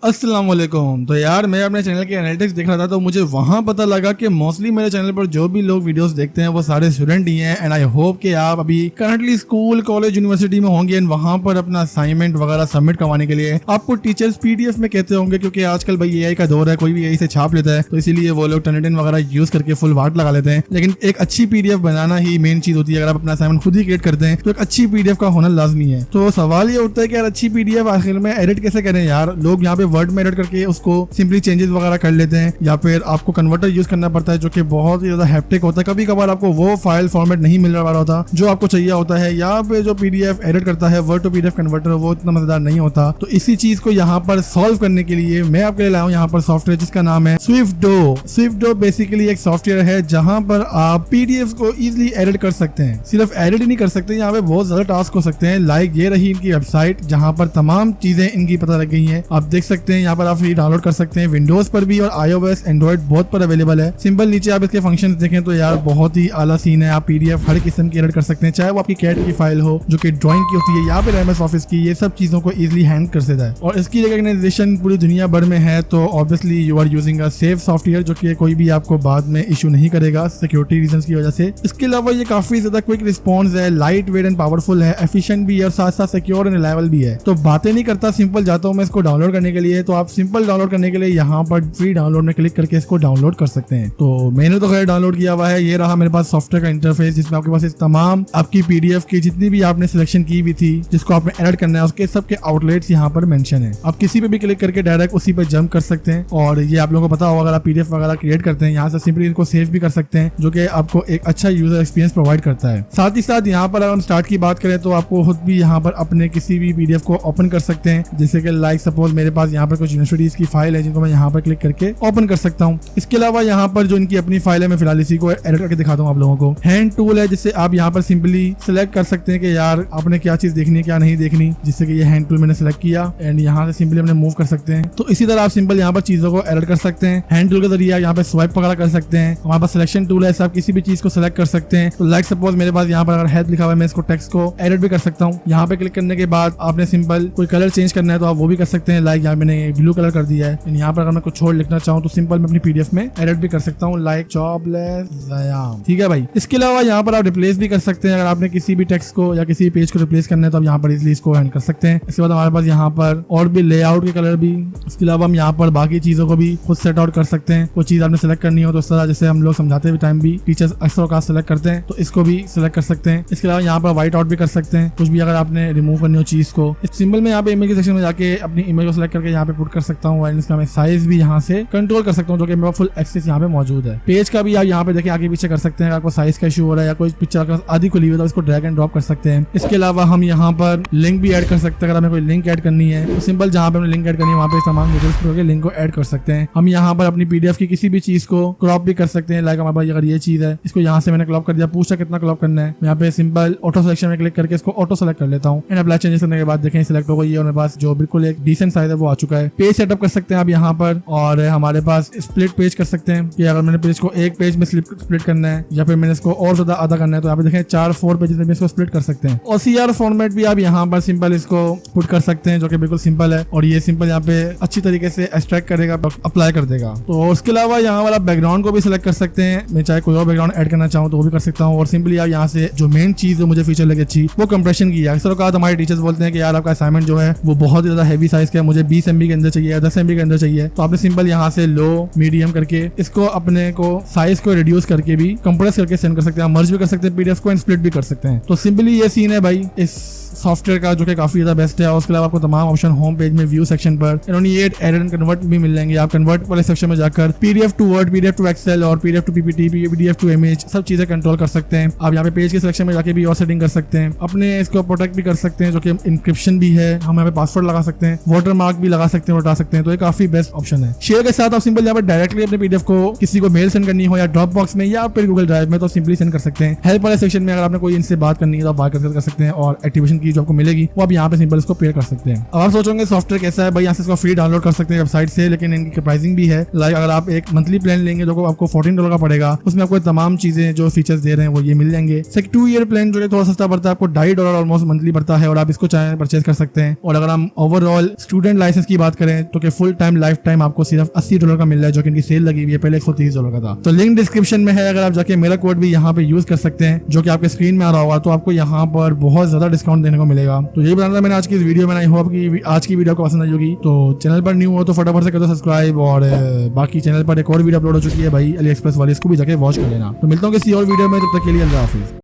अस्सलाम वालेकुम। तो यार मैं अपने चैनल के एनालिटिक्स देख रहा था तो मुझे वहां पता लगा कि मोस्टली मेरे चैनल पर जो भी लोग वीडियोस देखते हैं वो सारे स्टूडेंट ही हैं। एंड आई होप कि आप अभी करंटली स्कूल कॉलेज यूनिवर्सिटी में होंगे एंड वहां पर अपना असाइनमेंट वगैरह सबमिट करवाने के लिए आपको टीचर्स पीडीएफ में कहते होंगे, क्योंकि आजकल भाई एआई का दौर है, कोई भी एआई से छाप लेता है, तो इसीलिए वो लोग टर्निटिन वगैरह यूज करके फुल वाट लगा लेते हैं। लेकिन एक अच्छी पीडीएफ बनाना ही मेन चीज होती है। अगर आप अपना असाइनमेंट खुद ही क्रिएट करते हैं तो एक अच्छी पीडीएफ का होना लाजमी है। तो सवाल ये उठता है कि यार अच्छी पीडीएफ आखिर में एडिट कैसे करें। यार लोग यहाँ पे वर्ड में एडिट करके उसको सिंपली चेंजेस वगैरह कर लेते हैं, या फिर आपको कन्वर्टर यूज करना पड़ता है जो कि बहुत ही ज्यादा हैप्टिक होता है। कभी कभार आपको वो फाइल फॉर्मेट नहीं मिल रहा होता जो आपको चाहिए होता है, या फिर जो पीडीएफ एडिट करता है वर्ड टू पीडीएफ कन्वर्टर वो इतना मजेदार नहीं होता। तो इसी चीज को यहाँ पर सॉल्व करने के लिए मैं आपके लिए लाया हूँ यहाँ पर सॉफ्टवेयर जिसका नाम है स्विफ्टडो। स्विफ्टडो बेसिकली एक सॉफ्टवेयर है जहां पर आप पीडीएफ को इजिली एडिट कर सकते हैं। सिर्फ एडिट ही नहीं कर सकते, यहाँ पे बहुत ज्यादा टास्क हो सकते हैं। लाइक ये रही इनकी वेबसाइट जहां पर तमाम चीजें इनकी पता लग गई हैं। आप देख सकते हैं यहाँ पर आप फ्री डाउनलोड कर सकते हैं, विंडोज पर भी और iOS एंड्रॉइड बहुत पर अवेलेबल है। सिंपल नीचे आप इसके फंक्शंस देखें तो यार बहुत ही आला सीन है। आप पीडीएफ हर किस्म की एडिट कर सकते हैं, चाहे वो आपकी कैट की फाइल हो जो कि ड्राइंग की होती है या फिर एमएस ऑफिस की, ये सब चीजों को इजिली हैंडल कर सकता है। और इसकी रिकॉग्नाइजेशन पूरी दुनिया भर में है, तो obviously you are using a safe software जो कि कोई भी आपको बाद में इशू नहीं करेगा सिक्योरिटी रीजंस की वजह से। इसके अलावा ये काफी ज्यादा क्विक रिस्पॉन्स है, लाइट वेट एंड पावरफुल है, एफिशिएंट भी है और साथ साथ सिक्योर एंड रिलायबल भी है। तो बातें नहीं करता, सिंपल जाता हूं मैं इसको डाउनलोड करने के लिए। तो आप सिंपल डाउनलोड करने के लिए यहाँ पर फ्री डाउनलोड में क्लिक करके इसको डाउनलोड कर सकते हैं। तो मैंने तो खैर डाउनलोड किया हुआ है। ये रहा मेरे पास सॉफ्टवेयर का इंटरफेस जिसमें आपके पास तमाम आपकी पीडीएफ की जितनी भी आपने सिलेक्शन की हुई थी जिसको आपने एडिट करना है उसके सबके आउटलेट्स यहाँ पर मेंशन है। आप किसी पे भी क्लिक करके डायरेक्ट उसी पे जंप कर सकते हैं। और ये आप लोगों को पता होगा, अगर आप पीडीएफ वगैरह क्रिएट करते हैं यहाँ से सिंपली इनको सेव भी कर सकते हैं, जो कि आपको एक अच्छा यूजर एक्सपीरियंस प्रोवाइड करता है। साथ ही साथ यहाँ पर अगर हम स्टार्ट की बात करें तो आपको खुद भी यहाँ पर अपने किसी भी पीडीएफ को ओपन कर सकते हैं। जैसे कि लाइक सपोज मेरे पास यहाँ पर कुछ यूनिवर्सिटीज की फाइल है जिनको मैं यहाँ पर क्लिक करके ओपन कर सकता हूँ। इसके अलावा यहाँ पर जो इनकी अपनी फाइल है मैं फिलहाल इसी को एडिट करके दिखाता हूँ आप लोगों को। हैंड टूल है जिससे आप यहाँ पर सिंपली सिलेक्ट कर सकते हैं कि यार आपने क्या चीज देखनी है क्या नहीं देखनी, जिससे कि ये हैंड टूल मैंने सिलेक्ट किया एंड यहाँ से सिंपली अपने मूव कर सकते हैं। तो इसी तरह आप सिंपल यहाँ पर चीजों को एडिट कर सकते हैं। हैंड टूल के जरिए यहाँ पे स्वाइप वगैरह कर सकते हैं। हमारे पास सिलेक्शन टूल है, आप किसी भी चीज को सिलेक्ट कर सकते हैं। तो लाइक सपोज मेरे पास यहाँ पर अगर हेल्प लिखा हुआ है मैं इसको टेक्स्ट को एडिट भी कर सकता हूँ। यहाँ पे क्लिक करने के बाद आपने सिंपल कोई कलर चेंज करना है तो आप वो भी कर सकते हैं। लाइक यहाँ मैंने ब्लू कलर कर दिया है। यहाँ पर अगर मैं कुछ और लिखना चाहूँ तो सिंपल मैं अपनी पीडीएफ में एडिट भी कर सकता हूँ, लाइक जॉबलेस ज़याम। ठीक है भाई। इसके अलावा यहाँ पर आप रिप्लेस भी कर सकते हैं। अगर आपने किसी भी टेक्स्ट को या किसी पेज को रिप्लेस करना है तो आप यहाँ पर इजिली इसको हैंड कर सकते हैं। इसके बाद हमारे पास यहाँ पर और भी लेआउट के कलर भी, इसके अलावा हम यहाँ पर बाकी चीजों को भी खुद सेट आउट कर सकते हैं। कोई चीज आपने सेलेक्ट करनी हो तो इस तरह जैसे हम लोग समझाते हुए टाइम भी टीचर्स अक्सर औकात सेलेक्ट करते हैं तो इसको भी सिलेक्ट कर सकते हैं। इसके अलावा यहाँ पर व्हाइट आउट भी कर सकते हैं। कुछ भी अगर आपने रिमूव करनी हो चीज को, इस सिंबल में यहाँ पे इमेज के सेक्शन में जाके अपनी इमेज को सिलेक्ट करके यहाँ पे पुट कर सकता हूँ एंड इसका मैं साइज भी यहाँ से कंट्रोल कर सकता हूँ, जो कि मेरा फुल एक्सेस यहाँ पे मौजूद है। पेज का भी आप यहाँ पे देखिए आगे पीछे कर सकते हैं। अगर आपको साइज का इशू हो रहा है या कोई पिक्चर आधी खुली हुई है तो इसको ड्रैग एंड ड्रॉप कर सकते हैं। इसके अलावा हम यहाँ पर लिंक भी ऐड कर सकते हैं। अगर हमें कोई लिंक ऐड करनी है तो सिंपल जहाँ पे हमें लिंक ऐड करनी है वहाँ पे तमाम वीडियोस लिंक को ऐड कर सकते हैं। हम यहाँ पर अपनी पीडीएफ की किसी भी चीज को क्रॉप भी कर सकते हैं। लाइक हमारे पास अगर ये चीज है इसको यहाँ से मैंने क्रॉप कर दिया, पूछा कितना क्रॉप करना है, यहाँ पे सिंपल ऑटो सिलेक्शन में क्लिक करके इसको ऑटो सेलेक्ट कर लेता हूँ एंड अप्लाई चेंजेस करने के बाद देखें सिलेक्ट हो गई है और मेरे पास जो बिल्कुल एक डिसेंट साइज है वो आ चुका है। पेज सेटअप कर सकते हैं आप यहाँ पर, और हमारे पास स्प्लिट पेज कर सकते हैं कि अगर मैंने पेज को एक पेज में स्प्लिट करना है या फिर मैंने इसको और ज्यादा आधा करना है तो यहाँ पे देखें 4 पेजेस में इसको स्प्लिट कर सकते हैं। और सीआर फॉर्मेट भी आप यहाँ पर सिंपल इसको पुट कर सकते हैं जो कि बिल्कुल सिंपल है और ये सिंपल यहाँ पे अच्छी तरीके से एक्सट्रैक्ट करेगा, अप्लाई कर देगा। तो उसके अलावा यहाँ वाला बैकग्राउंड को भी सिलेक्ट कर सकते हैं। मैं चाहे कोई और बैकग्राउंड ऐड करना चाहूँ तो वो भी कर सकता हूँ। और सिंपली आप यहाँ से जो मेन चीज जो मुझे फीचर लगी अच्छी वो कंप्रेशन की है। अक्सर औकात हमारे टीचर्स बोलते हैं कि यार आपका असाइनमेंट जो है वो बहुत ज्यादा हैवी साइज का है, मुझे 20 MB के अंदर चाहिए या 10 MB के अंदर चाहिए। तो आपने सिंपल यहाँ से लो मीडियम करके इसको अपने को साइज को रिड्यूस करके भी कंप्रेस करके सेंड कर सकते हैं, मर्ज भी कर सकते हैं पीडीएफ को एंड स्प्लिट भी कर सकते हैं। तो सिंपली ये सीन है भाई इस सॉफ्टवेयर का जो कि काफी ज्यादा बेस्ट है। और उसके अलावा आपको तमाम ऑप्शन होम पेज में व्यू सेक्शन पर इन्होंने ये एडिट एंड कन्वर्ट भी मिल जाएंगे। आप कन्वर्ट वाले सेक्शन में जाकर PDF to Word, PDF to Excel और PDF to PPT, PDF to image सब चीजें कंट्रोल कर सकते हैं। आप यहाँ पे पेज के सिलेक्शन में जाके भी और सेटिंग कर सकते हैं, अपने इसको प्रोटेक्ट भी कर सकते हैं जो कि इंक्रिप्शन भी है। हम यहाँ पे पासवर्ड लगा सकते हैं, वाटर मार्क भी लगा सकते हैं, हटा सकते हैं। तो ये काफी बेस्ट ऑप्शन है। शेयर के साथ आप सिंपल यहाँ पर डायरेक्टली अपने पीडीएफ को किसी को मेल सेंड करनी हो या ड्रॉप बॉक्स में या फिर गूगल ड्राइव में तो सिंपली सेंड कर सकते हैं। हेल्प वाले सेक्शन में अगर आपने कोई इनसे बात करनी है तो आप बात कर सकते हैं और एक्टिवेशन की जो आपको मिलेगी वो आप यहाँ पे सिंपल इसको पे कर सकते हैं। अब आप सोचोगे सॉफ्टवेयर कैसा है भाई, यहाँ से इसको फ्री डाउनलोड कर सकते हैं वेबसाइट से, लेकिन इनकी प्राइसिंग भी है। लाइक अगर आप एक मंथली प्लान लेंगे जो आपको $14 का पड़ेगा, उसमें आपको तमाम चीजें जो फीचर्स दे रहे हैं वो ये मिल जाएंगे। 2 ईयर प्लान जो है थोड़ा सस्ता पड़ता है, आपको $2.5 ऑलमोस्ट मंथली पड़ता है और आप इसको चाहे परचेज कर सकते हैं। और अगर हम ओवरऑल स्टूडेंट लाइसेंस की बात करें तो फुल टाइम लाइफ टाइम आपको सिर्फ $80 का मिल रहा है, जो कि इनकी सेल लगी हुई है, पहले $130 का था। तो लिंक डिस्क्रिप्शन में है, अगर आप जाके मेरा कोड भी यहाँ पे यूज कर सकते हैं जो कि आपके स्क्रीन में आ रहा होगा, तो आपको यहाँ पर बहुत ज्यादा डिस्काउंट देने को मिलेगा। तो यही बताना था मैंने आज की इस वीडियो में। आई होप कि आज की वीडियो को पसंद आई होगी। तो चैनल पर न्यू हो तो फटाफट से कर दो सब्सक्राइब, और बाकी चैनल पर एक और वीडियो अपलोड हो चुकी है भाई अली एक्सप्रेस वाली, इसको भी जाके वॉच कर लेना। तो मिलता हूँ किसी और वीडियो में, तब तक के लिए अल्लाह हाफिज।